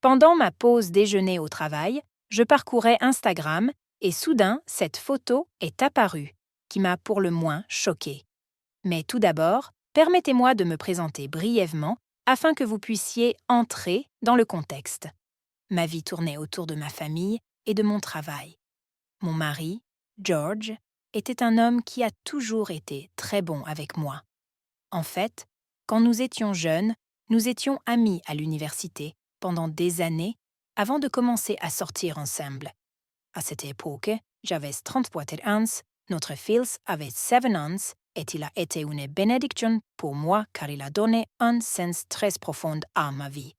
Pendant ma pause déjeuner au travail, je parcourais Instagram et soudain, cette photo est apparue, qui m'a pour le moins choquée. Mais tout d'abord, permettez-moi de me présenter brièvement afin que vous puissiez entrer dans le contexte. Ma vie tournait autour de ma famille et de mon travail. Mon mari, George, était un homme qui a toujours été très bon avec moi. En fait, quand nous étions jeunes, nous étions amis à l'université pendant des années avant de commencer à sortir ensemble. À cette époque, j'avais 34 ans, notre fils avait 7 ans et il a été une bénédiction pour moi car il a donné un sens très profond à ma vie.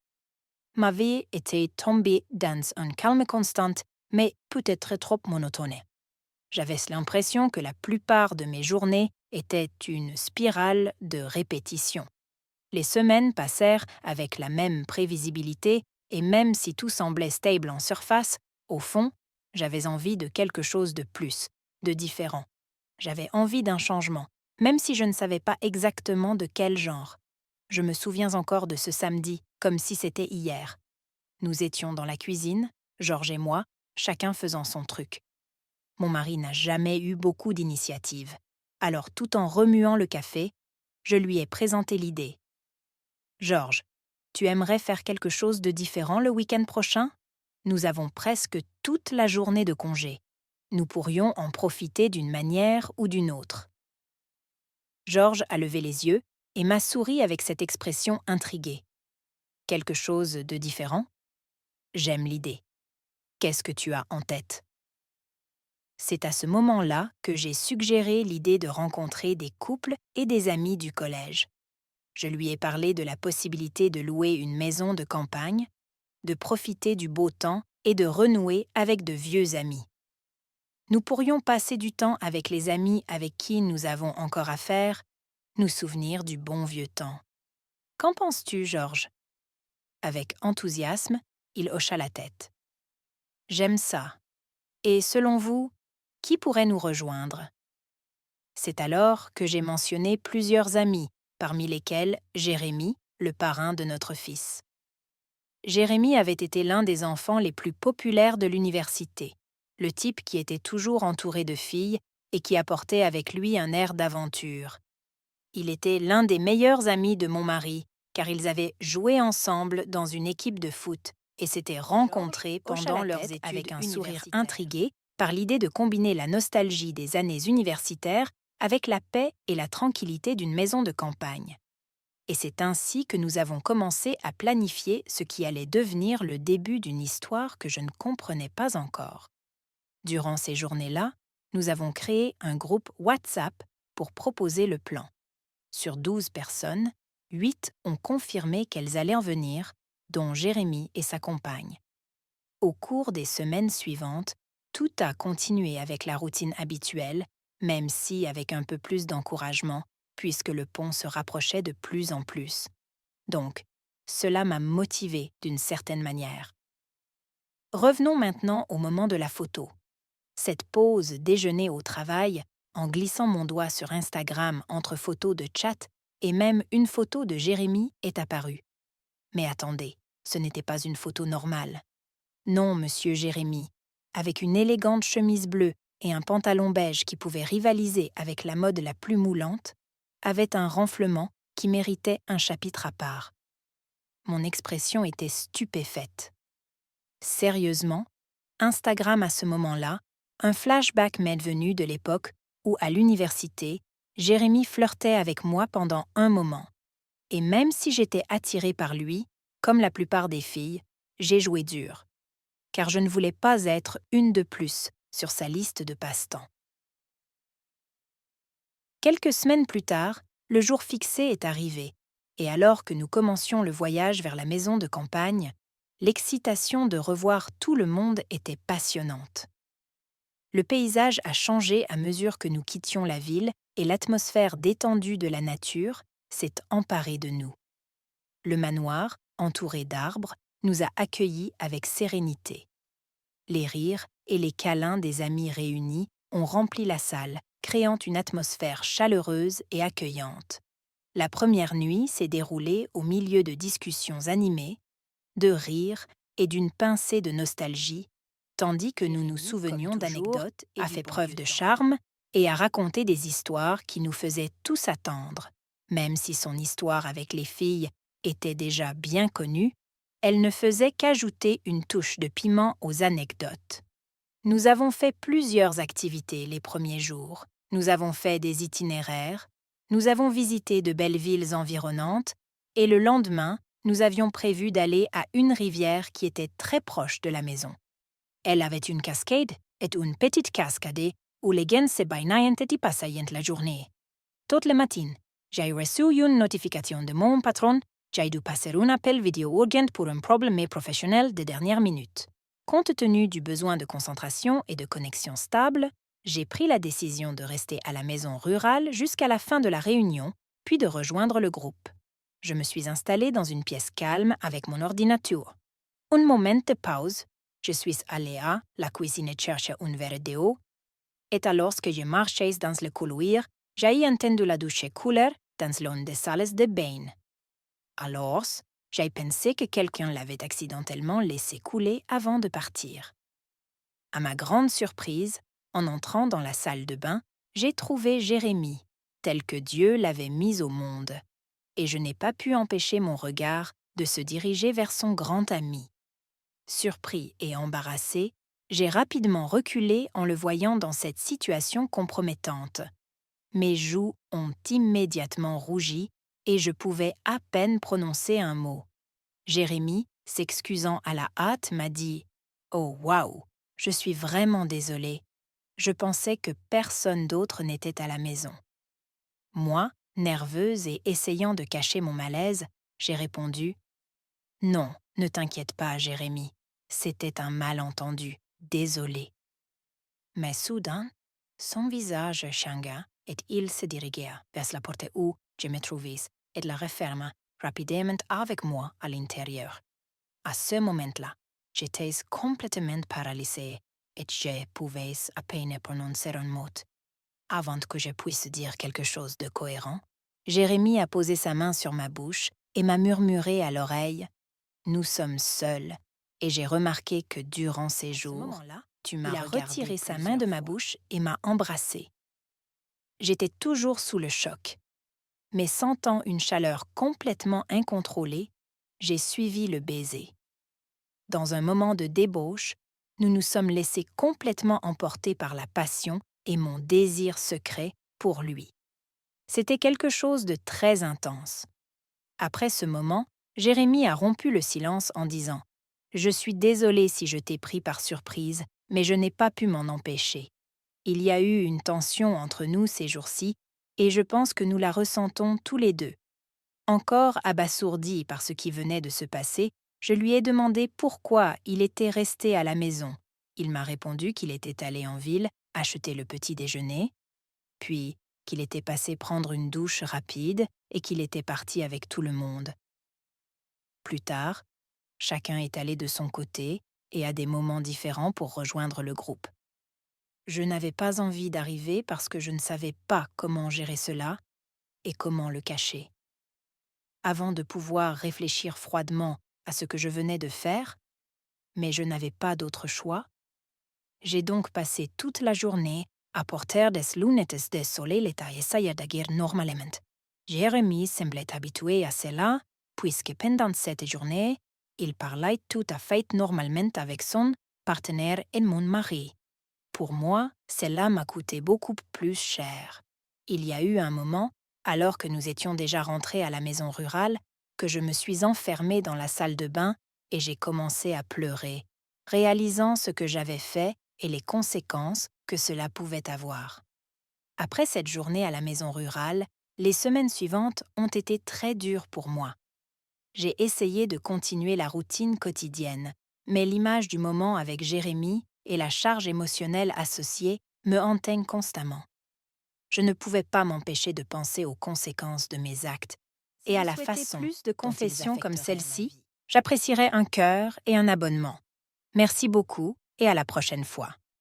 Ma vie était tombée dans un calme constant, mais peut-être trop monotone. J'avais l'impression que la plupart de mes journées étaient une spirale de répétition. Les semaines passèrent avec la même prévisibilité et même si tout semblait stable en surface, au fond, j'avais envie de quelque chose de plus, de différent. J'avais envie d'un changement, même si je ne savais pas exactement de quel genre. Je me souviens encore de ce samedi, comme si c'était hier. Nous étions dans la cuisine, Georges et moi, chacun faisant son truc. Mon mari n'a jamais eu beaucoup d'initiative. Alors, tout en remuant le café, je lui ai présenté l'idée. « Georges, tu aimerais faire quelque chose de différent le week-end prochain? Nous avons presque toute la journée de congé. Nous pourrions en profiter d'une manière ou d'une autre. » Georges a levé les yeux et m'a souri avec cette expression intriguée. « Quelque chose de différent? J'aime l'idée. Qu'est-ce que tu as en tête? » C'est à ce moment-là que j'ai suggéré l'idée de rencontrer des couples et des amis du collège. Je lui ai parlé de la possibilité de louer une maison de campagne, de profiter du beau temps et de renouer avec de vieux amis. Nous pourrions passer du temps avec les amis avec qui nous avons encore affaire, nous souvenir du bon vieux temps. Qu'en penses-tu, Georges? Avec enthousiasme, il hocha la tête. J'aime ça. Et selon vous, qui pourrait nous rejoindre? C'est alors que j'ai mentionné plusieurs amis, parmi lesquels Jérémy, le parrain de notre fils. Jérémy avait été l'un des enfants les plus populaires de l'université, le type qui était toujours entouré de filles et qui apportait avec lui un air d'aventure. Il était l'un des meilleurs amis de mon mari, car ils avaient joué ensemble dans une équipe de foot et s'étaient rencontrés pendant leurs études avec un sourire intrigué par l'idée de combiner la nostalgie des années universitaires avec la paix et la tranquillité d'une maison de campagne. Et c'est ainsi que nous avons commencé à planifier ce qui allait devenir le début d'une histoire que je ne comprenais pas encore. Durant ces journées-là, nous avons créé un groupe WhatsApp pour proposer le plan. Sur 12 personnes, 8 ont confirmé qu'elles allaient en venir, dont Jérémy et sa compagne. Au cours des semaines suivantes, tout a continué avec la routine habituelle, même si avec un peu plus d'encouragement, puisque le pont se rapprochait de plus en plus. Donc, cela m'a motivée d'une certaine manière. Revenons maintenant au moment de la photo. Cette pause déjeuner au travail, en glissant mon doigt sur Instagram entre photos de chat et même une photo de Jérémy est apparue. Mais attendez, ce n'était pas une photo normale. Non, monsieur Jérémy, avec une élégante chemise bleue et un pantalon beige qui pouvait rivaliser avec la mode la plus moulante, avait un renflement qui méritait un chapitre à part. Mon expression était stupéfaite. Sérieusement, Instagram à ce moment-là, un flashback m'est venu de l'époque où, à l'université, Jérémy flirtait avec moi pendant un moment. Et même si j'étais attirée par lui, comme la plupart des filles, j'ai joué dur, car je ne voulais pas être une de plus sur sa liste de passe-temps. Quelques semaines plus tard, le jour fixé est arrivé, et alors que nous commencions le voyage vers la maison de campagne, l'excitation de revoir tout le monde était passionnante. Le paysage a changé à mesure que nous quittions la ville et l'atmosphère détendue de la nature s'est emparée de nous. Le manoir, entouré d'arbres, nous a accueillis avec sérénité. Les rires et les câlins des amis réunis ont rempli la salle, créant une atmosphère chaleureuse et accueillante. La première nuit s'est déroulée au milieu de discussions animées, de rires et d'une pincée de nostalgie, tandis que nous nous souvenions d'anecdotes, a fait preuve de charme et a raconté des histoires qui nous faisaient tous attendre. Même si son histoire avec les filles était déjà bien connue, elle ne faisait qu'ajouter une touche de piment aux anecdotes. Nous avons fait plusieurs activités les premiers jours. Nous avons fait des itinéraires, nous avons visité de belles villes environnantes, et le lendemain, nous avions prévu d'aller à une rivière qui était très proche de la maison. Elle avait une cascade et une petite cascade où les gens se baignaient et y passaient la journée. Tout le matin, j'ai reçu une notification de mon patron. J'ai dû passer un appel vidéo urgent pour un problème professionnel de dernière minute. Compte tenu du besoin de concentration et de connexion stable, j'ai pris la décision de rester à la maison rurale jusqu'à la fin de la réunion, puis de rejoindre le groupe. Je me suis installée dans une pièce calme avec mon ordinateur. Un moment de pause, je suis allée à la cuisine chercher un verre d'eau, et alors que je marchais dans le couloir, j'ai entendu la douche couler dans l'une des salles de bain. Alors, j'ai pensé que quelqu'un l'avait accidentellement laissé couler avant de partir. À ma grande surprise, en entrant dans la salle de bain, j'ai trouvé Jérémie, tel que Dieu l'avait mis au monde, et je n'ai pas pu empêcher mon regard de se diriger vers son grand ami. Surpris et embarrassé, j'ai rapidement reculé en le voyant dans cette situation compromettante. Mes joues ont immédiatement rougi et je pouvais à peine prononcer un mot. Jérémie, s'excusant à la hâte, m'a dit « Oh, waouh, je suis vraiment désolée. Je pensais que personne d'autre n'était à la maison. » Moi, nerveuse et essayant de cacher mon malaise, j'ai répondu « Non, ne t'inquiète pas, Jérémie. C'était un malentendu. Désolé. » Mais soudain, son visage changea et il se dirigea vers la porte où je me trouvais et la referma rapidement avec moi à l'intérieur. À ce moment-là, j'étais complètement paralysée et je pouvais à peine prononcer un mot. Avant que je puisse dire quelque chose de cohérent, Jérémie a posé sa main sur ma bouche et m'a murmuré à l'oreille « Nous sommes seuls » et j'ai remarqué que durant ces jours, il a retiré sa main de ma bouche et m'a embrassée. J'étais toujours sous le choc, mais sentant une chaleur complètement incontrôlée, j'ai suivi le baiser. Dans un moment de débauche, nous nous sommes laissés complètement emporter par la passion et mon désir secret pour lui. C'était quelque chose de très intense. Après ce moment, Jérémie a rompu le silence en disant « Je suis désolée si je t'ai pris par surprise, mais je n'ai pas pu m'en empêcher. Il y a eu une tension entre nous ces jours-ci, et je pense que nous la ressentons tous les deux. » Encore abasourdi par ce qui venait de se passer, je lui ai demandé pourquoi il était resté à la maison. Il m'a répondu qu'il était allé en ville acheter le petit déjeuner, puis qu'il était passé prendre une douche rapide et qu'il était parti avec tout le monde. Plus tard, chacun est allé de son côté et à des moments différents pour rejoindre le groupe. Je n'avais pas envie d'arriver parce que je ne savais pas comment gérer cela et comment le cacher. Avant de pouvoir réfléchir froidement à ce que je venais de faire, mais je n'avais pas d'autre choix, j'ai donc passé toute la journée à porter des lunettes de soleil et essayer d'agir normalement. Jérémie semblait habitué à cela, puisque pendant cette journée, il parlait tout à fait normalement avec son partenaire et mon mari. Pour moi, cela m'a coûté beaucoup plus cher. Il y a eu un moment, alors que nous étions déjà rentrés à la maison rurale, que je me suis enfermée dans la salle de bain et j'ai commencé à pleurer, réalisant ce que j'avais fait et les conséquences que cela pouvait avoir. Après cette journée à la maison rurale, les semaines suivantes ont été très dures pour moi. J'ai essayé de continuer la routine quotidienne, mais l'image du moment avec Jérémie et la charge émotionnelle associée me hantaient constamment. Je ne pouvais pas m'empêcher de penser aux conséquences de mes actes et à la façon plus de confessions comme celle-ci, j'apprécierais un cœur et un abonnement. Merci beaucoup et à la prochaine fois.